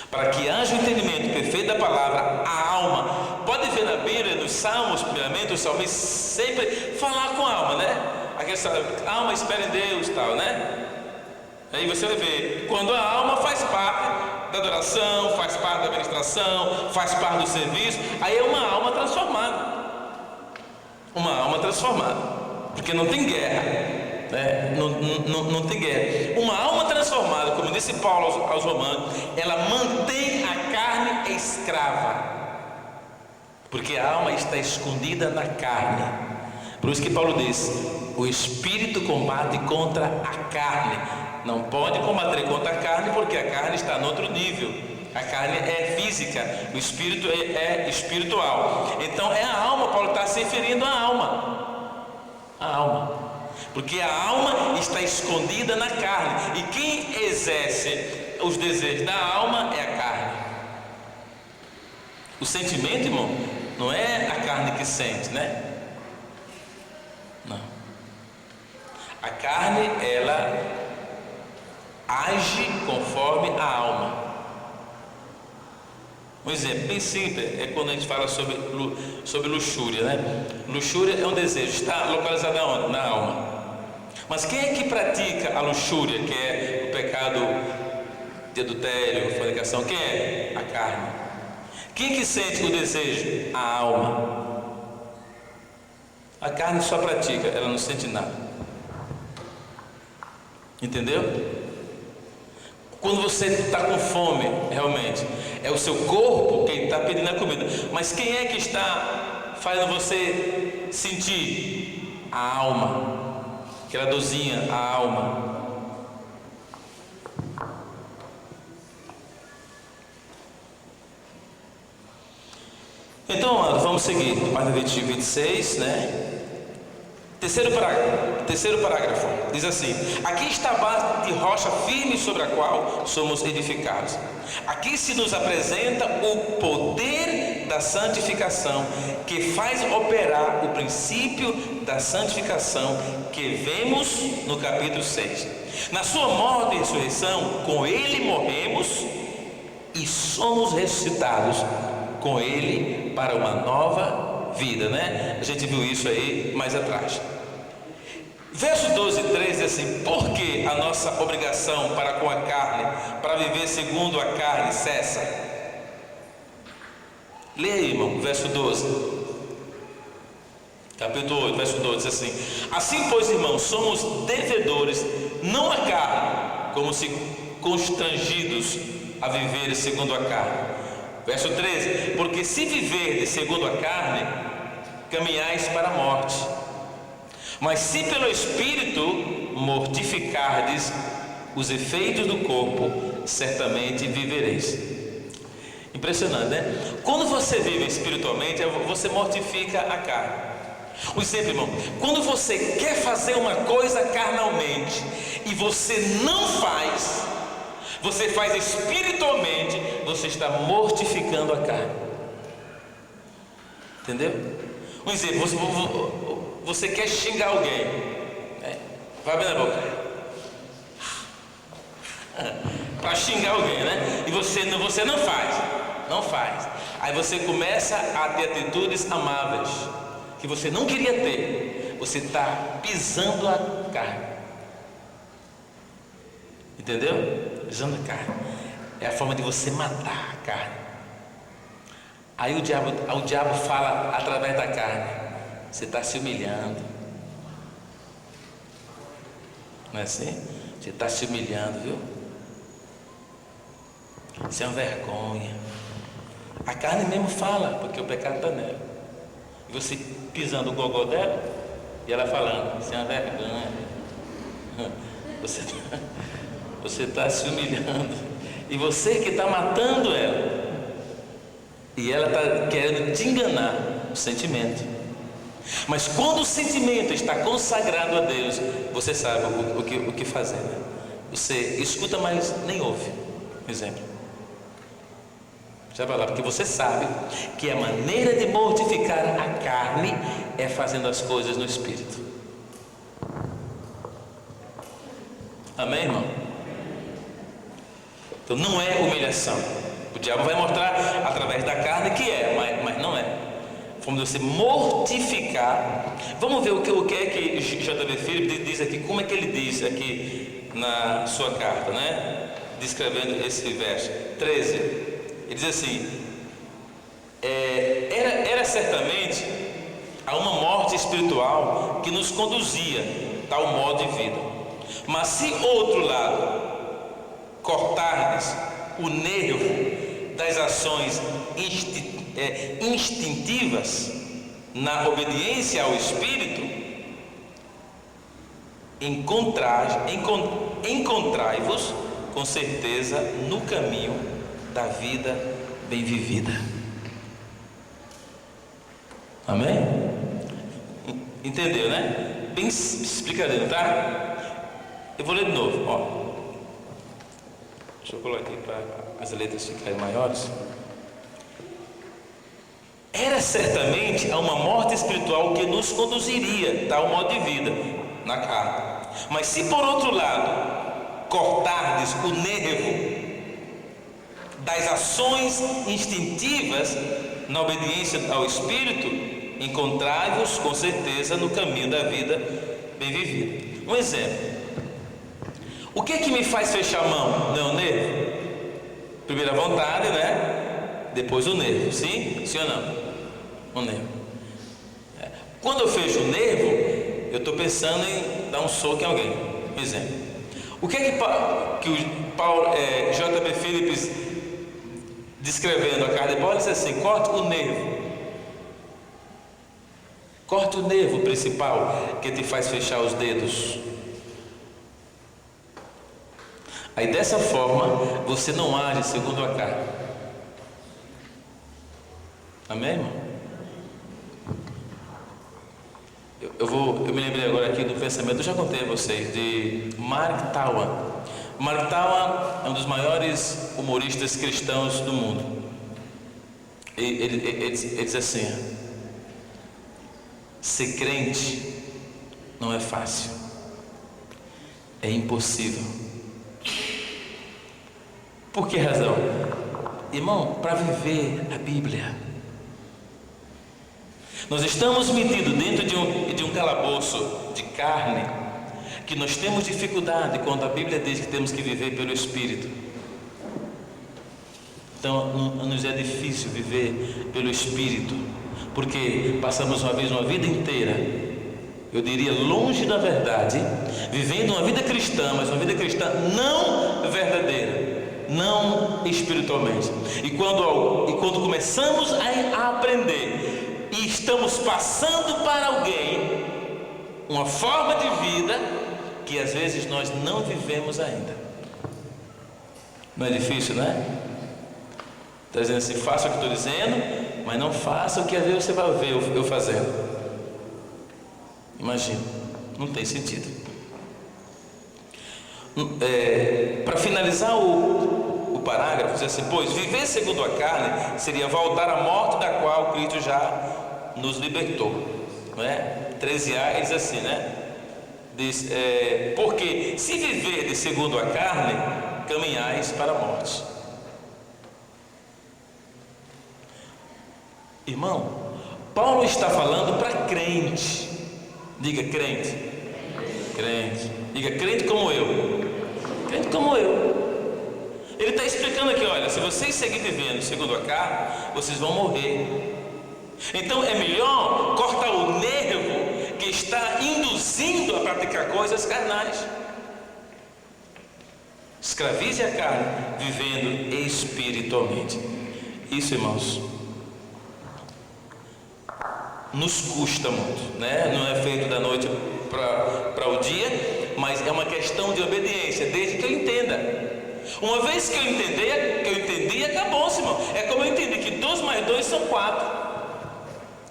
Para que haja o entendimento perfeito da palavra, a alma, pode ver na Bíblia, nos Salmos, primeiramente, os salmistas sempre falar com a alma, né? Aquela alma espera em Deus, tal, né? Aí você vai ver, quando a alma faz parte da adoração, faz parte da administração, faz parte do serviço, aí é uma alma transformada. Uma alma transformada, porque não tem guerra, né? Não tem guerra. Uma alma transformada, como disse Paulo aos Romanos, ela mantém a carne escrava, porque a alma está escondida na carne. Por isso que Paulo diz: o Espírito combate contra a carne. Não pode combater contra a carne, porque a carne está no outro nível. A carne é física, o Espírito é espiritual. Então é a alma, Paulo está se referindo à alma. A alma, porque a alma está escondida na carne. E quem exerce os desejos da alma é a carne. O sentimento, irmão, não é a carne que sente, né? Não. A carne, ela age conforme a alma. Um exemplo bem simples é quando a gente fala sobre luxúria, né? Luxúria é um desejo, está localizado aonde? Na alma. Mas quem é que pratica a luxúria, que é o pecado de adultério, fornicação? Quem é? A carne. Quem é que sente o desejo? A alma. A carne só pratica, ela não sente nada. Entendeu? Quando você está com fome, realmente, é o seu corpo quem está pedindo a comida. Mas quem é que está fazendo você sentir? A alma. Aquela dorzinha, a alma. Então, vamos seguir. Página 26, né? Terceiro parágrafo, diz assim: aqui está a base de rocha firme sobre a qual somos edificados. Aqui se nos apresenta o poder da santificação, que faz operar o princípio da santificação que vemos no capítulo 6. Na sua morte e ressurreição, com ele morremos e somos ressuscitados com ele para uma nova vida, né? A gente viu isso aí mais atrás. Verso 12 e 13 diz assim: porque a nossa obrigação para com a carne, para viver segundo a carne, cessa? Leia aí, irmão, verso 12. Capítulo 8, verso 12 diz assim: assim, pois, irmãos, somos devedores, não à carne, como se constrangidos a viver segundo a carne. Verso 13: porque se viverdes segundo a carne, caminhais para a morte. Mas se pelo Espírito mortificardes os efeitos do corpo, certamente vivereis. Impressionante, né? Quando você vive espiritualmente, você mortifica a carne. Um exemplo, irmão: quando você quer fazer uma coisa carnalmente e você não faz, você faz espiritualmente, você está mortificando a carne. Entendeu? Um exemplo: você quer xingar alguém, né? Vai abrir a boca para xingar alguém, né? E você não faz. Aí você começa a ter atitudes amáveis que você não queria ter. Você está pisando a carne. Entendeu? Usando a carne. É a forma de você matar a carne. Aí o diabo fala através da carne: você está se humilhando. Não é assim? Você está se humilhando, viu? Isso é uma vergonha. A carne mesmo fala, porque o pecado está nela. E você pisando o gogó dela, e ela falando: isso é uma vergonha. Você está se humilhando. E você que está matando ela. E ela está querendo te enganar, o sentimento. Mas quando o sentimento está consagrado a Deus, você sabe o que fazer, né? Você escuta, mas nem ouve. Por exemplo, já vai lá, porque você sabe que a maneira de mortificar a carne é fazendo as coisas no Espírito. Amém, irmão? Então não é humilhação. O diabo vai mostrar através da carne que é, mas não é. Como você mortificar. Vamos ver o que é que J.B. Phillips diz aqui. Como é que ele diz aqui na sua carta, né? Descrevendo esse verso 13. Ele diz assim: era certamente a uma morte espiritual que nos conduzia tal modo de vida. Mas se outro lado cortardes o nervo das ações instintivas na obediência ao Espírito, encontrai-vos com certeza no caminho da vida bem vivida. Amém? Entendeu, né? Bem explicadinho, tá? Eu vou ler de novo, ó. Deixa eu colocar aqui para as letras ficarem maiores. Era certamente a uma morte espiritual que nos conduziria tal modo de vida na carne. Mas se por outro lado cortardes o nervo das ações instintivas na obediência ao Espírito, encontrai-vos com certeza no caminho da vida bem vivida. Um exemplo: o que é que me faz fechar a mão? Não é o nervo? Primeiro a vontade, né? Depois o nervo. Sim? Sim ou não? O nervo. Quando eu fecho o nervo, eu estou pensando em dar um soco em alguém. Por exemplo, o que é que o J.B. Phillips, descrevendo a carne de Paulo, diz assim: corte o nervo. Corte o nervo principal que te faz fechar os dedos. Aí dessa forma você não age segundo a carne. Amém, irmão? Eu me lembrei agora aqui do pensamento, eu já contei a vocês, de Mark Twain. Mark Twain é um dos maiores humoristas cristãos do mundo. Ele diz assim: ser crente não é fácil, é impossível. Por que razão? Irmão, para viver a Bíblia, nós estamos metidos dentro de um calabouço de carne, que nós temos dificuldade quando a Bíblia diz que temos que viver pelo Espírito. Então nos é difícil viver pelo Espírito, porque passamos uma vida inteira, eu diria longe da verdade, vivendo uma vida cristã, mas uma vida cristã não verdadeira, não espiritualmente. E quando começamos a aprender e estamos passando para alguém uma forma de vida que às vezes nós não vivemos ainda. Não é difícil, né? Está dizendo assim: faça o que estou dizendo, mas não faça o que às vezes você vai ver eu fazendo. Imagina, não tem sentido. Para finalizar o parágrafo, diz assim: pois viver segundo a carne seria voltar à morte da qual Cristo já nos libertou, não é? 13a diz assim, né? Diz, porque se viver de segundo a carne, caminhais para a morte. Irmão, Paulo está falando para crente. Diga crente. Crente. Diga crente como eu. crente como eu. Ele está explicando aqui, olha, se vocês seguirem vivendo segundo a carne, vocês vão morrer. Então é melhor cortar o nervo que está induzindo a praticar coisas carnais. Escravize a carne, vivendo espiritualmente. Isso, irmãos, nos custa muito, né? Não é feito da noite para o dia, mas é uma questão de obediência, desde que eu entenda. Uma vez que eu entendi, acabou-se, irmão. É como eu entendi que 2 mais 2 são 4.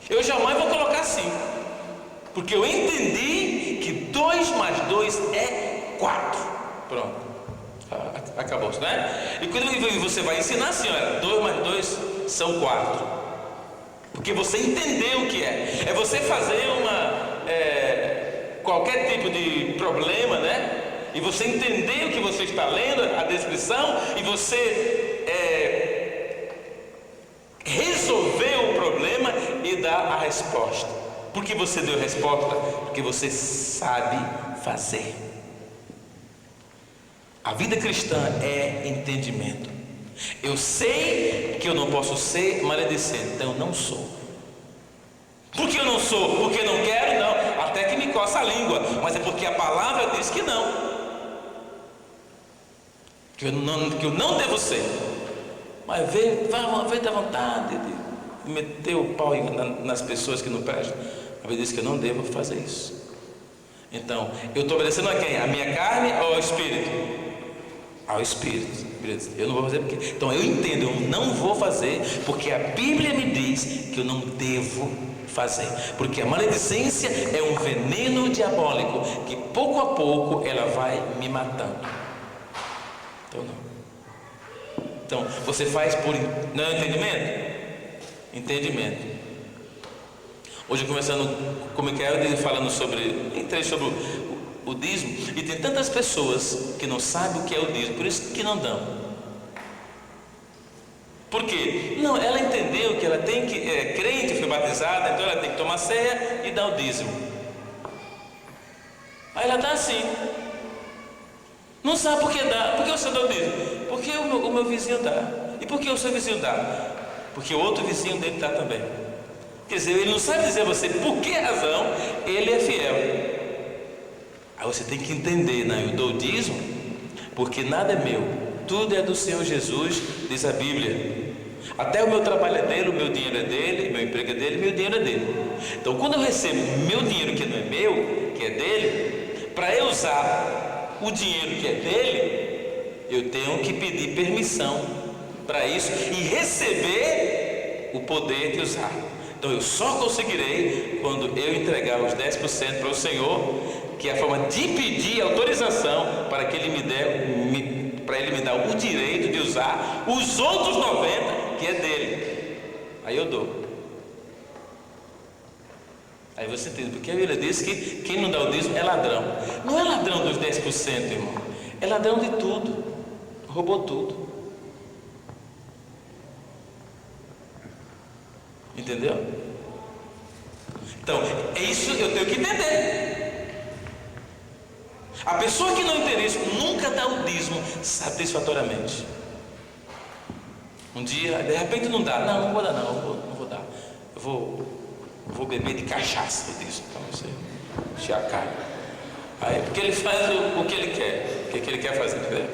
Eu jamais vou colocar 5, porque eu entendi que 2 mais 2 é 4. Pronto, acabou-se, né? E quando você vai ensinar assim, olha, 2 mais 2 são 4, porque você entendeu o que é. É você fazer qualquer tipo de problema, né? E você entender o que você está lendo, a descrição, e você resolver o problema e dar a resposta. Por que você deu a resposta? Porque você sabe fazer. A vida cristã é entendimento. Eu sei que eu não posso ser maledicente, então eu não sou. Por que eu não sou? Porque não quero? Não. Até que me coça a língua, mas é porque a palavra diz que não. Que eu não devo ser. Mas veio da vontade de meter o pau nas pessoas que não prestam. A Bíblia diz que eu não devo fazer isso. Então, eu estou obedecendo a quem? A minha carne ou ao Espírito? Ao Espírito. Eu não vou fazer porque. Então eu entendo, eu não vou fazer porque a Bíblia me diz que eu não devo fazer. Porque a maledicência é um veneno diabólico que pouco a pouco ela vai me matando. Então você faz por não é entendimento? Entendimento. Hoje começando com Micael falando entrei sobre o dízimo, e tem tantas pessoas que não sabem o que é o dízimo, por isso que não dão. Por quê? Não, ela entendeu que ela tem que, crente, foi batizada, então ela tem que tomar ceia e dar o dízimo. Aí ela está assim. Não sabe por que dá. Por que você dá o dízimo? Porque o meu vizinho dá. E por que o seu vizinho dá? Porque o outro vizinho dele dá também. Quer dizer, ele não sabe dizer a você por que razão ele é fiel. Aí você tem que entender, né? Eu dou o dízimo porque nada é meu, tudo é do Senhor Jesus, diz a Bíblia. Até o meu trabalho é dele, o meu dinheiro é dele, o meu emprego é dele, o meu dinheiro é dele. Então quando eu recebo meu dinheiro que não é meu, que é dele, para eu usar o dinheiro que é dele, eu tenho que pedir permissão para isso e receber o poder de usar. Então eu só conseguirei quando eu entregar os 10% para o Senhor, que é a forma de pedir autorização para que Ele me dá o direito de usar os outros 90% que é dele. Aí eu dou. Aí você entende, porque a Bíblia diz que quem não dá o dízimo é ladrão. Não é ladrão dos 10%, irmão. É ladrão de tudo. Roubou tudo. Entendeu? Então, é isso que eu tenho que entender. A pessoa que não entende isso nunca dá o dízimo satisfatoriamente. Um dia, de repente não dá. Não vou dar não, não vou dar. Eu vou beber de cachaça o dízimo. Então você encher a cara. Aí, porque ele faz o que ele quer. O que ele quer fazer, entendeu?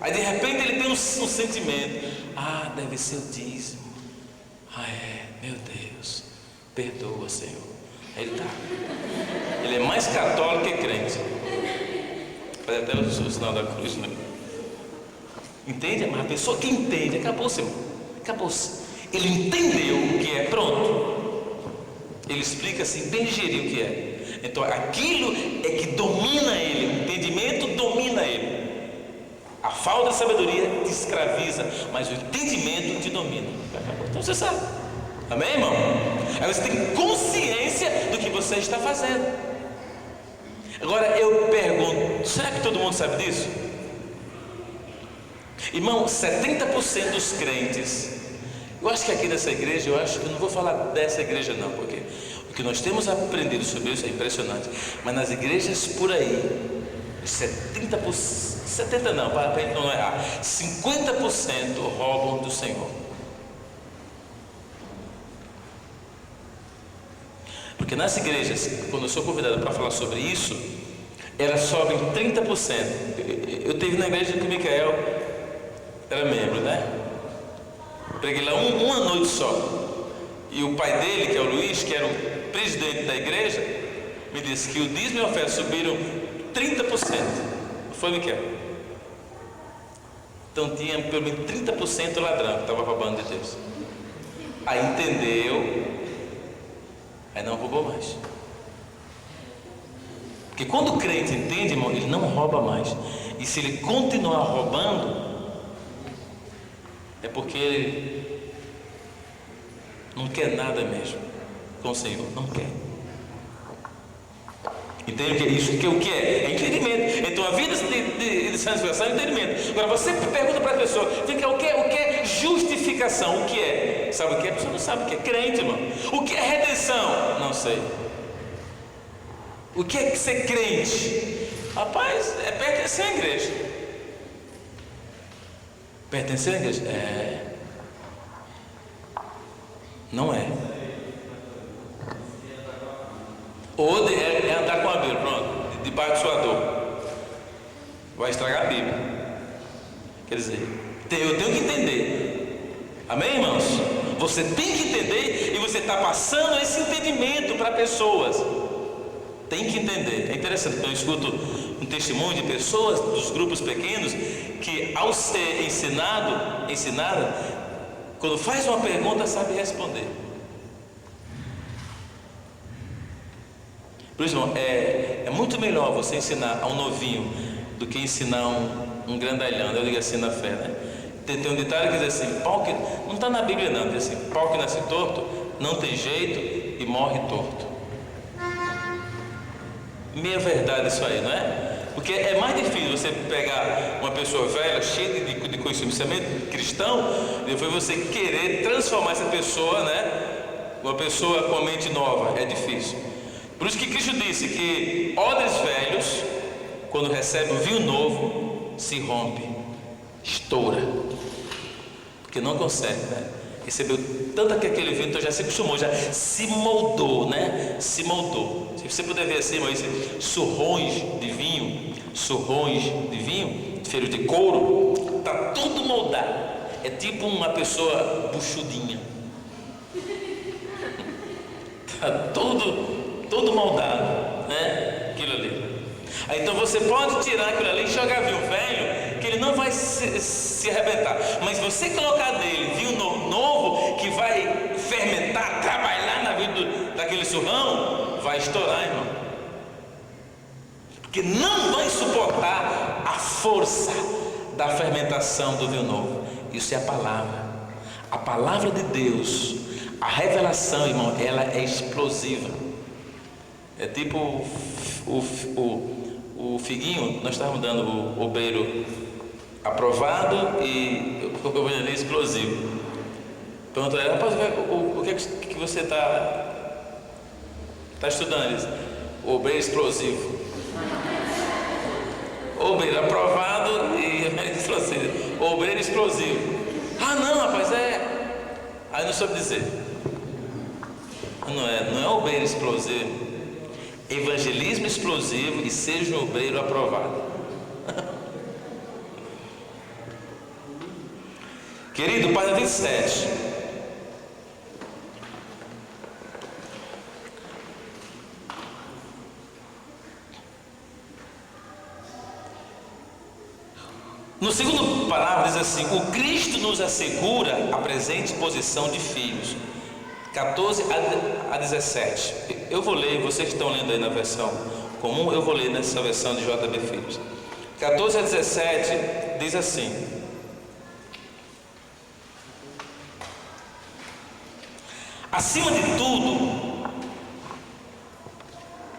Aí de repente ele tem um sentimento. Ah, deve ser o dízimo. Ah, meu Deus, perdoa, Senhor. Aí ele é mais católico que crente. Faz até o sinal da cruz, né? Entende? Mas a pessoa que entende, acabou-se, irmão. Acabou-se. Ele entendeu o que é, pronto. Ele explica assim, bem ligeirinho o que é. Então aquilo é que domina ele, o entendimento domina ele. A falta de sabedoria te escraviza, mas o entendimento te domina. Então você sabe. Amém, irmão? Aí você tem consciência do que você está fazendo. Agora eu pergunto, será que todo mundo sabe disso? Irmão, 70% dos crentes, eu acho que aqui nessa igreja, eu não vou falar dessa igreja não, porque o que nós temos aprendido sobre isso é impressionante. Mas nas igrejas por aí, 70% 70 não, para a gente não errar, 50% roubam do Senhor. Porque nas igrejas, quando eu sou convidado para falar sobre isso, elas sobem 30%. Eu tive na igreja que o Micael era membro, né? Preguei lá uma noite só. E o pai dele, que é o Luiz, que era o presidente da igreja, me disse que o dízimo e a oferta subiram 30%. Foi, Micael? Então tinha pelo menos 30% ladrão que estava roubando de Deus. Aí entendeu, aí não roubou mais. Porque quando o crente entende, irmão, ele não rouba mais. E se ele continuar roubando, é porque ele não quer nada mesmo com o Senhor, não quer. Entende o que é isso? O que é? É entendimento. Então a vida de santificação é entendimento. Agora você pergunta para a pessoa, o que é justificação? O que é? Sabe o que é? A pessoa não sabe o que é. Crente, irmão. O que é redenção? Não sei. O que é ser crente? Rapaz, é pertencer à igreja. Pertencer à igreja? É. Não é. Ou é andar com a Bíblia, pronto, debaixo de sua dor. Vai estragar a Bíblia. Quer dizer, eu tenho que entender. Amém, irmãos? Você tem que entender e você está passando esse entendimento para pessoas. Tem que entender. É interessante, eu escuto um testemunho de pessoas dos grupos pequenos que, ao ser ensinada, quando faz uma pergunta, sabe responder. Por isso, irmão, é muito melhor você ensinar a um novinho do que ensinar um grandalhão. Eu digo assim na fé, né? Tem um ditado que diz assim, pau que, não está na Bíblia não, diz assim, pau que nasce torto, não tem jeito e morre torto. Meia verdade isso aí, não é? Porque é mais difícil você pegar uma pessoa velha, cheia de conhecimento cristão, e depois você querer transformar essa pessoa, né? Uma pessoa com a mente nova, é difícil. Por isso que Cristo disse que odres velhos, quando recebem um vinho novo, se rompe, estoura, porque não consegue, né? Recebeu tanto que aquele vinho, então já se acostumou, já se moldou, né? Se moldou. Se você puder ver assim, mas surrões de vinho, feitos de couro, está tudo moldado. É tipo uma pessoa buchudinha. Está todo moldado, né? Aquilo ali. Aí, então você pode tirar aquilo ali e jogar vinho velho, que ele não vai se arrebentar. Mas você colocar nele vinho novo, que vai fermentar, trabalhar na vida daquele surrão, vai estourar, irmão. Porque não vai suportar a força da fermentação do vinho novo. Isso é a palavra. A palavra de Deus, a revelação, irmão, ela é explosiva. É tipo o figuinho, nós estávamos dando o obreiro aprovado e o obreiro explosivo. Perguntou a ele, rapaz, o que você está estudando? Ele disse, o obreiro explosivo. Obreiro aprovado e explosivo. Obreiro explosivo. Ah não, rapaz, aí não soube dizer. Não é obreiro explosivo. Evangelismo explosivo e seja um obreiro aprovado. Querido, página 27. No segundo parágrafo diz assim: o Cristo nos assegura a presente posição de filhos. 14 a 17. Eu vou ler, vocês que estão lendo aí na versão comum, eu vou ler nessa versão de JB Filhos. 14 a 17 diz assim: acima de tudo,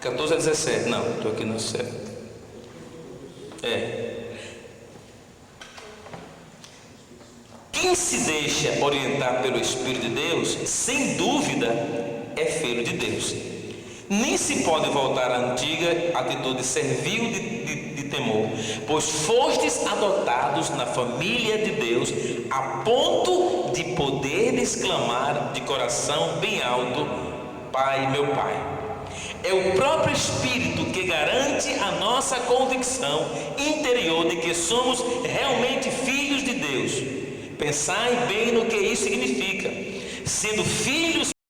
14 a 17, não, estou aqui no céu. Quem se deixa orientar pelo Espírito de Deus, sem dúvida, é filho de Deus. Nem se pode voltar à antiga atitude servil de temor, pois fostes adotados na família de Deus, a ponto de poder exclamar de coração bem alto: Pai, meu Pai. É o próprio Espírito que garante a nossa convicção interior de que somos realmente filhos de Deus. Pensai bem no que isso significa. Sendo filhos